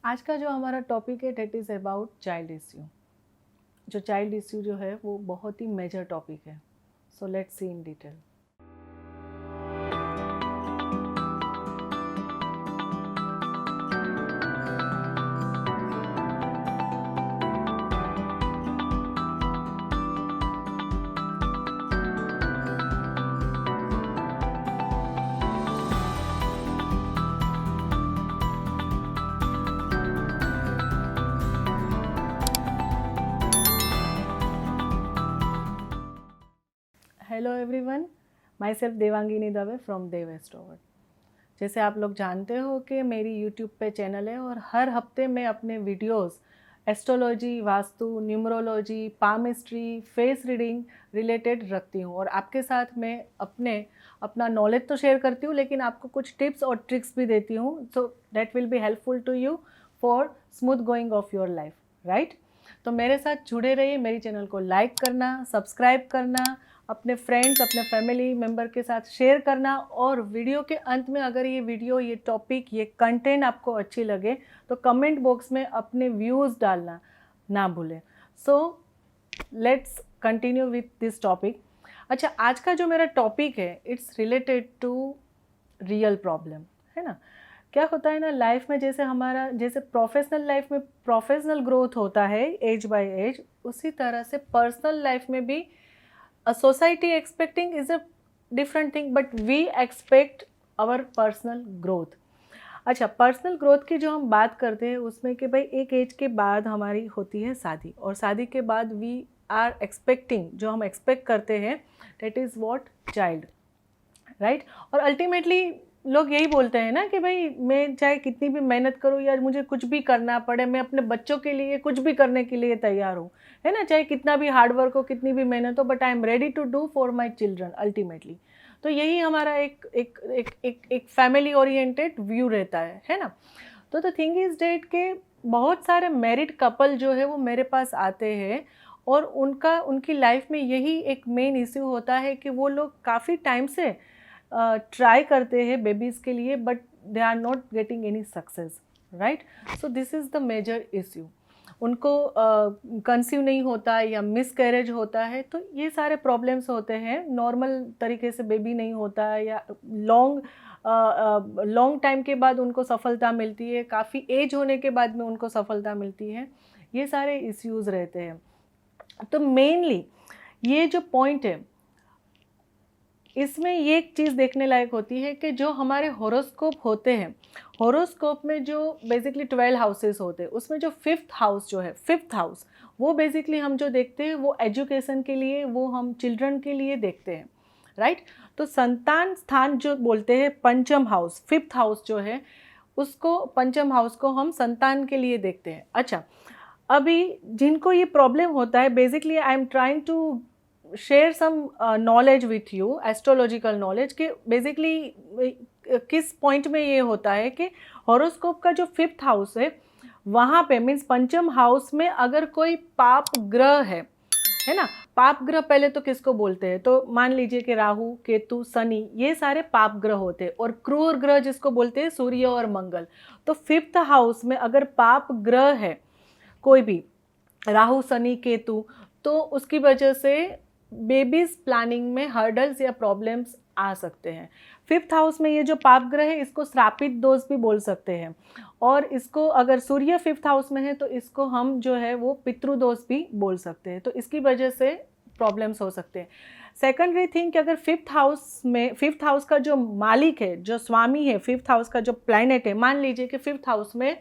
आज का जो हमारा टॉपिक है that is about child issue. जो चाइल्ड इश्यू जो है वो बहुत ही मेजर टॉपिक है। So let's see in detail. Hello everyone, myself Devangini Dave from Dev Astroword. जैसे आप लोग जानते हो कि मेरी यूट्यूब पे चैनल है और हर हफ्ते मैं अपने videos astrology, vastu, numerology, palmistry, face reading related रखती हूँ और आपके साथ मैं अपना नॉलेज तो शेयर करती हूँ, लेकिन आपको कुछ टिप्स और ट्रिक्स भी देती हूँ, so that will be helpful to you for smooth going of your life, right. तो मेरे साथ जुड़े रहिए, मेरी चैनल को लाइक करना, सब्सक्राइब करना, अपने फ्रेंड्स, अपने फैमिली मेम्बर के साथ शेयर करना, और वीडियो के अंत में अगर ये वीडियो, ये टॉपिक, ये कंटेंट आपको अच्छी लगे तो कमेंट बॉक्स में अपने व्यूज़ डालना ना भूलें। So let's continue with this topic. अच्छा, आज का जो मेरा टॉपिक है it's related to real problem, है ना। क्या होता है ना लाइफ में, जैसे प्रोफेशनल लाइफ में प्रोफेशनल ग्रोथ होता है एज बाय एज, उसी तरह से पर्सनल लाइफ में भी a society expecting is a different thing, but we expect our personal growth। अच्छा, पर्सनल ग्रोथ की जो हम बात करते हैं उसमें कि भाई एक एज के बाद हमारी होती है शादी, और शादी के बाद वी आर एक्सपेक्टिंग, जो हम एक्सपेक्ट करते हैं that is what, child, right. और अल्टीमेटली लोग यही बोलते हैं ना कि भाई मैं चाहे कितनी भी मेहनत करूँ या मुझे कुछ भी करना पड़े, मैं अपने बच्चों के लिए कुछ भी करने के लिए तैयार हूँ, है ना। चाहे कितना भी हार्ड वर्क हो, कितनी भी मेहनत हो, but I am ready to do for my children ultimately. तो यही हमारा एक फैमिली ओरिएंटेड व्यू रहता है ना। तो द थिंग इज डेट के बहुत सारे मैरिड कपल जो है वो मेरे पास आते हैं, और उनकी लाइफ में यही एक मेन इश्यू होता है कि वो लोग काफ़ी टाइम से ट्राई करते हैं बेबीज़ के लिए, but they are not getting any success, right. So this is the major issue. उनको कंसीव नहीं होता है या मिस कैरेज होता है, तो ये सारे प्रॉब्लम्स होते हैं। नॉर्मल तरीके से बेबी नहीं होता है, या लॉन्ग टाइम के बाद उनको सफलता मिलती है, काफ़ी एज होने के बाद में उनको सफलता मिलती है। ये सारे इश्यूज़ रहते हैं। तो मेनली ये जो पॉइंट है, इसमें ये एक चीज़ देखने लायक होती है कि जो हमारे हॉरोस्कोप होते हैं, हॉरोस्कोप में जो बेसिकली 12 हाउसेस होते हैं, उसमें जो फिफ्थ हाउस जो है, फिफ्थ हाउस, वो बेसिकली हम जो देखते हैं वो एजुकेशन के लिए, वो हम चिल्ड्रन के लिए देखते हैं, राइट। तो संतान स्थान जो बोलते हैं, पंचम हाउस, फिफ्थ हाउस जो है उसको, पंचम हाउस को हम संतान के लिए देखते हैं। अच्छा, अभी जिनको ये प्रॉब्लम होता है, basically I am trying to share some knowledge with you, astrological knowledge, कि बेसिकली किस पॉइंट में ये होता है कि हॉरोस्कोप का जो फिफ्थ हाउस है वहाँ पे मीन्स पंचम हाउस में अगर कोई पाप ग्रह है ना। पाप ग्रह पहले तो किसको बोलते हैं, तो मान लीजिए कि राहु, केतु, शनि, ये सारे पाप ग्रह होते हैं, और क्रूर ग्रह जिसको बोलते हैं सूर्य और मंगल। तो फिफ्थ हाउस में अगर पाप ग्रह है कोई भी, राहु, शनि, केतु, तो उसकी वजह से बेबीज प्लानिंग में हर्डल्स या प्रॉब्लम्स आ सकते हैं। फिफ्थ हाउस में ये जो पाप ग्रह है इसको श्रापित दोष भी बोल सकते हैं, और इसको अगर सूर्य फिफ्थ हाउस में है तो इसको हम जो है वो पितृदोष भी बोल सकते हैं। तो इसकी वजह से प्रॉब्लम्स हो सकते हैं। सेकेंडरी थिंग कि अगर फिफ्थ हाउस का जो मालिक है, जो स्वामी है, फिफ्थ हाउस का जो प्लैनेट है, मान लीजिए कि फिफ्थ हाउस में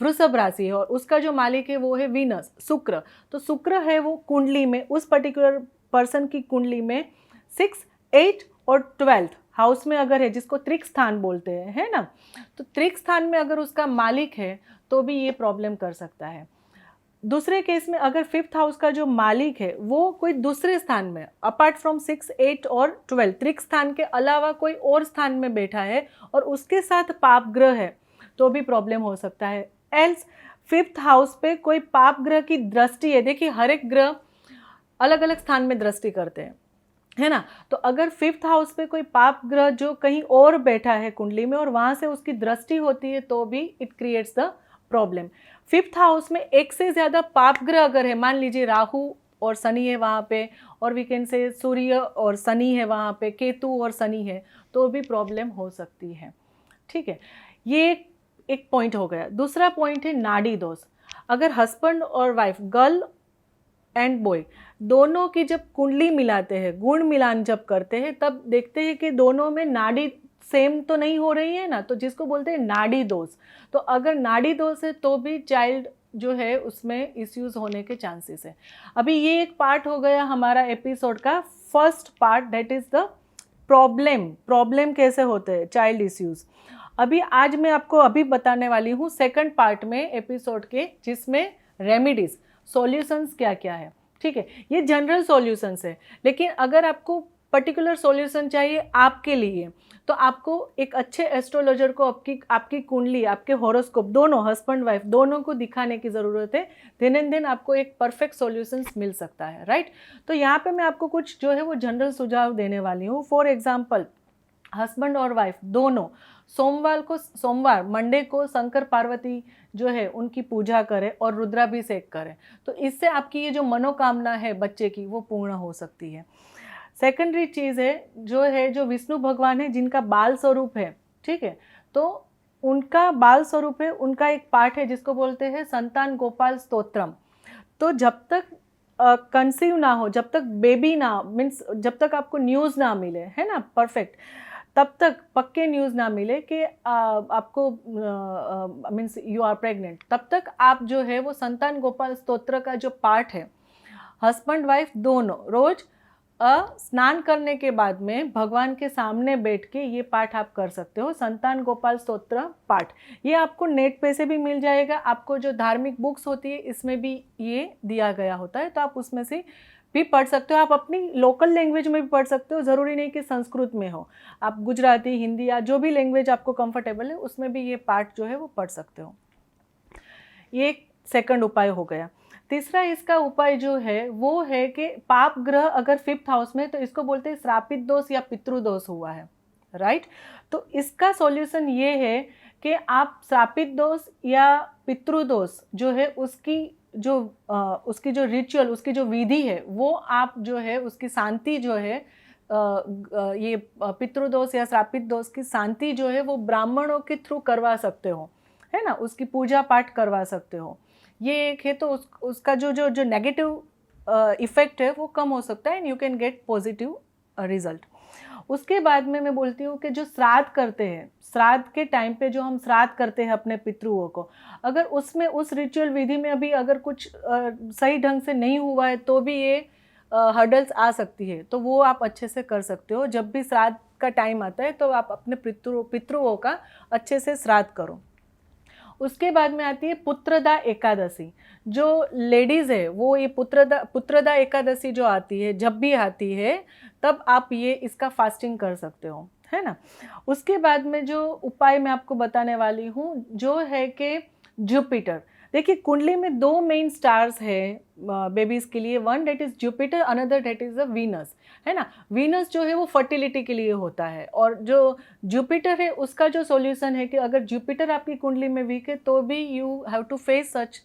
वृषभ राशि है और उसका जो मालिक है वो है वीनस, शुक्र। तो शुक्र है वो कुंडली में, उस पर्टिकुलर पर्सन की कुंडली में 6, 8 और 12 हाउस में अगर है, जिसको त्रिक स्थान बोलते हैं, है ना। तो त्रिक स्थान में अगर उसका मालिक है तो भी ये प्रॉब्लम कर सकता है। दूसरे केस में अगर फिफ्थ हाउस का जो मालिक है वो कोई दूसरे स्थान में, अपार्ट फ्रॉम 6, 8 और 12, त्रिक स्थान के अलावा कोई और स्थान में बैठा है और उसके साथ पाप ग्रह है, तो भी प्रॉब्लम हो सकता है। एल्स फिफ्थ हाउस पे कोई पाप ग्रह की दृष्टि है, देखिए हर एक ग्रह अलग अलग स्थान में दृष्टि करते हैं, है ना। तो अगर फिफ्थ हाउस पे कोई पाप ग्रह जो कहीं और बैठा है कुंडली में और वहां से उसकी दृष्टि होती है, तो भी it creates the problem. 5th house में एक से ज़्यादा पाप ग्रह अगर है, मान लीजिए राहु और शनि है वहाँ पे, और वी कैन से सूर्य और शनि है वहाँ पे, केतु और शनि है, तो भी प्रॉब्लम हो सकती है। ठीक है, ये एक पॉइंट हो गया। दूसरा पॉइंट है नाड़ी दोष। अगर हस्बैंड और वाइफ, गर्ल एंड बॉय, दोनों की जब कुंडली मिलाते हैं, गुण मिलान जब करते हैं, तब देखते हैं कि दोनों में नाड़ी सेम तो नहीं हो रही है ना, तो जिसको बोलते हैं नाड़ी दोष। तो अगर नाड़ी दोष है तो भी चाइल्ड जो है उसमें इश्यूज होने के चांसेस है। अभी ये एक पार्ट हो गया हमारा एपिसोड का first part, that is the problem कैसे होते हैं, चाइल्ड इश्यूज। अभी आज मैं आपको अभी बताने वाली हूँ सेकंड पार्ट में एपिसोड के, जिसमें रेमेडीज, सॉल्यूशंस क्या क्या है। ठीक है, ये जनरल सॉल्यूशंस है, लेकिन अगर आपको पर्टिकुलर सॉल्यूशन चाहिए आपके लिए, तो आपको एक अच्छे एस्ट्रोलॉजर को आपकी कुंडली, आपके हॉरोस्कोप, दोनों हस्बैंड वाइफ दोनों को दिखाने की ज़रूरत है। दिन एंड दिन आपको एक परफेक्ट सॉल्यूशंस मिल सकता है, राइट। तो यहाँ पे मैं आपको कुछ जो है वो जनरल सुझाव देने वाली हूँ। फॉर एग्जाम्पल, हस्बैंड और वाइफ दोनों सोमवार मंडे को शंकर पार्वती जो है उनकी पूजा करें और रुद्राभिषेक करें, तो इससे आपकी ये जो मनोकामना है बच्चे की, वो पूर्ण हो सकती है। सेकेंडरी चीज़ है जो विष्णु भगवान है, जिनका बाल स्वरूप है, ठीक है, तो उनका बाल स्वरूप है, उनका एक पाठ है जिसको बोलते हैं संतान गोपाल स्तोत्रम। तो जब तक कंसीव ना हो, जब तक बेबी ना, मीन्स जब तक आपको न्यूज़ ना मिले, है ना, परफेक्ट, तब तक पक्के न्यूज़ ना मिले कि आपको मीन्स यू आर प्रेग्नेंट, तब तक आप जो है वो संतान गोपाल स्तोत्र का जो पाठ है, हस्बैंड वाइफ दोनों रोज स्नान करने के बाद में भगवान के सामने बैठ के ये पाठ आप कर सकते हो, संतान गोपाल स्तोत्र पाठ। ये आपको नेट पे से भी मिल जाएगा, आपको जो धार्मिक बुक्स होती है इसमें भी ये दिया गया होता है, तो आप उसमें से भी पढ़ सकते हो। आप अपनी लोकल लैंग्वेज में भी पढ़ सकते हो, ज़रूरी नहीं कि संस्कृत में हो, आप गुजराती, हिंदी या जो भी लैंग्वेज आपको कंफर्टेबल है उसमें भी ये पाठ जो है वो पढ़ सकते हो। ये एक सेकंड उपाय हो गया। तीसरा इसका उपाय जो है वो है कि पाप ग्रह अगर 5th हाउस में, तो इसको बोलते हैं श्रापित दोष या पितृदोष हुआ है, राइट। तो इसका सॉल्यूशन ये है कि आप श्रापित दोष या पितृदोष जो है उसकी जो रिचुअल, उसकी जो विधि है, वो आप जो है उसकी शांति जो है, ये पितृदोष या श्रापित दोष की शांति जो है वो ब्राह्मणों के थ्रू करवा सकते हो, है ना, उसकी पूजा पाठ करवा सकते हो। ये एक है, तो उसका जो नेगेटिव इफेक्ट है वो कम हो सकता है, and you can gate positive result. उसके बाद में मैं बोलती हूँ कि जो श्राद्ध करते हैं, श्राद्ध के टाइम पे जो हम श्राद्ध करते हैं अपने पितृओं को, अगर उसमें उस रिचुअल विधि में अभी अगर कुछ सही ढंग से नहीं हुआ है तो भी ये हर्डल्स आ सकती है, तो वो आप अच्छे से कर सकते हो। जब भी श्राद्ध का टाइम आता है तो आप अपने पितृओं का अच्छे से श्राद्ध करो। उसके बाद में आती है पुत्रदा एकादशी। जो लेडीज़ है वो ये पुत्रदा एकादशी जो आती है, जब भी आती है तब आप ये इसका फास्टिंग कर सकते हो, है ना। उसके बाद में जो उपाय मैं आपको बताने वाली हूँ जो है कि जुपिटर। देखिए कुंडली में 2 मेन स्टार्स है बेबीज़ के लिए, one that is Jupiter, another that is the Venus, है ना। वीनस जो है वो फर्टिलिटी के लिए होता है, और जो जुपिटर है उसका जो सॉल्यूशन है कि अगर जुपिटर आपकी कुंडली में वीक है तो भी you have to face such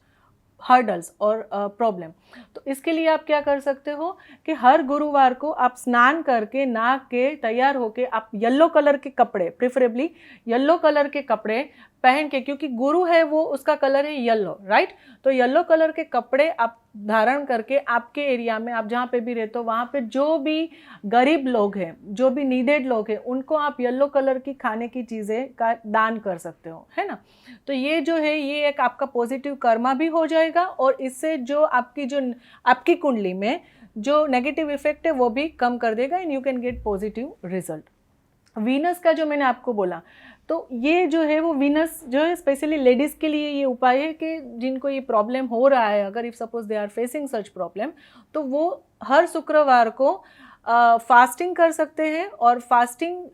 hurdles और प्रॉब्लम। तो इसके लिए आप क्या कर सकते हो कि हर गुरुवार को आप स्नान करके नहा के तैयार होके आप येलो कलर के कपड़े, प्रेफरेबली येलो कलर के कपड़े पहन के, क्योंकि गुरु है वो उसका कलर है येलो, राइट। तो येलो कलर के कपड़े आप धारण करके आपके एरिया में, आप जहाँ पे भी रहते हो वहाँ पे जो भी गरीब लोग हैं, जो भी नीडेड लोग हैं, उनको आप येलो कलर की खाने की चीज़ें का दान कर सकते हो, है ना। तो ये जो है ये एक आपका पॉजिटिव कर्मा भी हो जाएगा, और इससे जो आपकी कुंडली में जो नेगेटिव इफेक्ट है वो भी कम कर देगा, and you can gate positive result. Venus का जो मैंने आपको बोला, तो ये जो है वो वीनस जो है स्पेशली लेडीज़ के लिए ये उपाय है कि जिनको ये प्रॉब्लम हो रहा है, अगर if suppose they are facing such problem, तो वो हर शुक्रवार को फास्टिंग कर सकते हैं, और फास्टिंग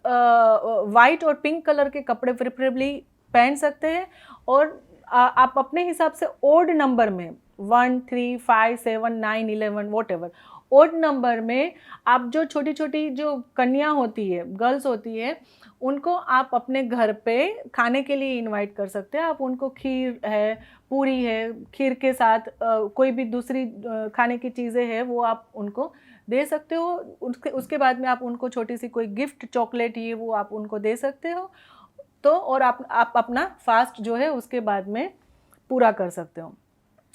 वाइट और पिंक कलर के कपड़े प्रेफरेबली पहन सकते हैं, और आप अपने हिसाब से ओड नंबर में 1, 3, 5, 7, 9, 11 वॉट एवर ओड नंबर में आप जो छोटी छोटी जो कन्या होती है, गर्ल्स होती है, उनको आप अपने घर पे खाने के लिए इनवाइट कर सकते हैं। आप उनको खीर है, पूरी है, खीर के साथ कोई भी दूसरी खाने की चीज़ें हैं वो आप उनको दे सकते हो। उसके बाद में आप उनको छोटी सी कोई गिफ्ट, चॉकलेट, ये वो आप उनको दे सकते हो। तो और आप अपना फास्ट जो है उसके बाद में पूरा कर सकते हो।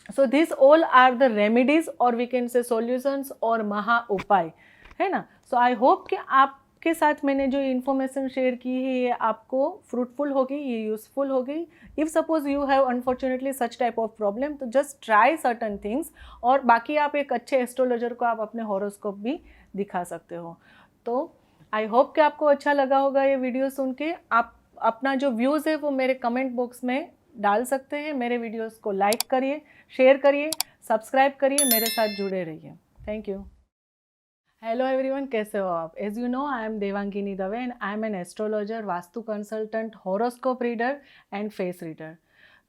So this all are the remedies और वी कैन से सॉल्यूशंस और महा उपाय, है ना। सो आई होप कि आपके साथ मैंने जो इन्फॉर्मेशन शेयर की है ये आपको फ्रूटफुल होगी, ये यूजफुल होगी। If suppose you have unfortunately such type of problem, तो जस्ट ट्राई सर्टन थिंग्स, और बाकी आप एक अच्छे एस्ट्रोलॉजर को आप अपने हॉरोस्कोप भी दिखा सकते हो। तो आई होप कि आपको अच्छा लगा होगा ये वीडियो सुन के। आप अपना जो व्यूज़ है वो मेरे कमेंट बॉक्स में डाल सकते हैं। मेरे वीडियोस को लाइक करिए, शेयर करिए, सब्सक्राइब करिए, मेरे साथ जुड़े रहिए। Thank you. हेलो एवरीवन, कैसे हो आप? As you know, I am Devangini Dave and I am an astrologer, vastu consultant, horoscope reader and face reader.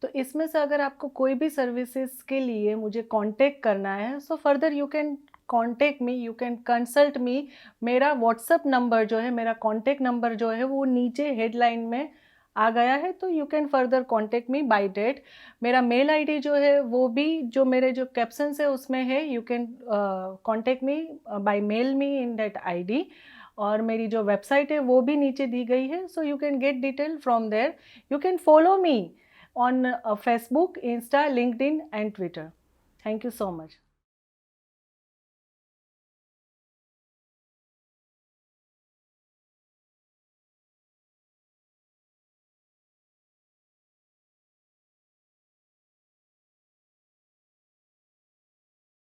तो इसमें से अगर आपको कोई भी सर्विसेज के लिए मुझे कांटेक्ट करना है, so further you can contact me, you can consult me. मेरा व्हाट्सअप नंबर जो है, मेरा कॉन्टेक्ट नंबर जो है वो नीचे हेडलाइन में आ गया है, तो you can further contact me by that. मेरा मेल आईडी जो है वो भी जो मेरे जो कैप्शंस है उसमें है, you can contact me by mail me in that ID. और मेरी जो वेबसाइट है वो भी नीचे दी गई है, so you can get detail from there. You can follow me on Facebook, Insta, LinkedIn and Twitter. Thank you so much.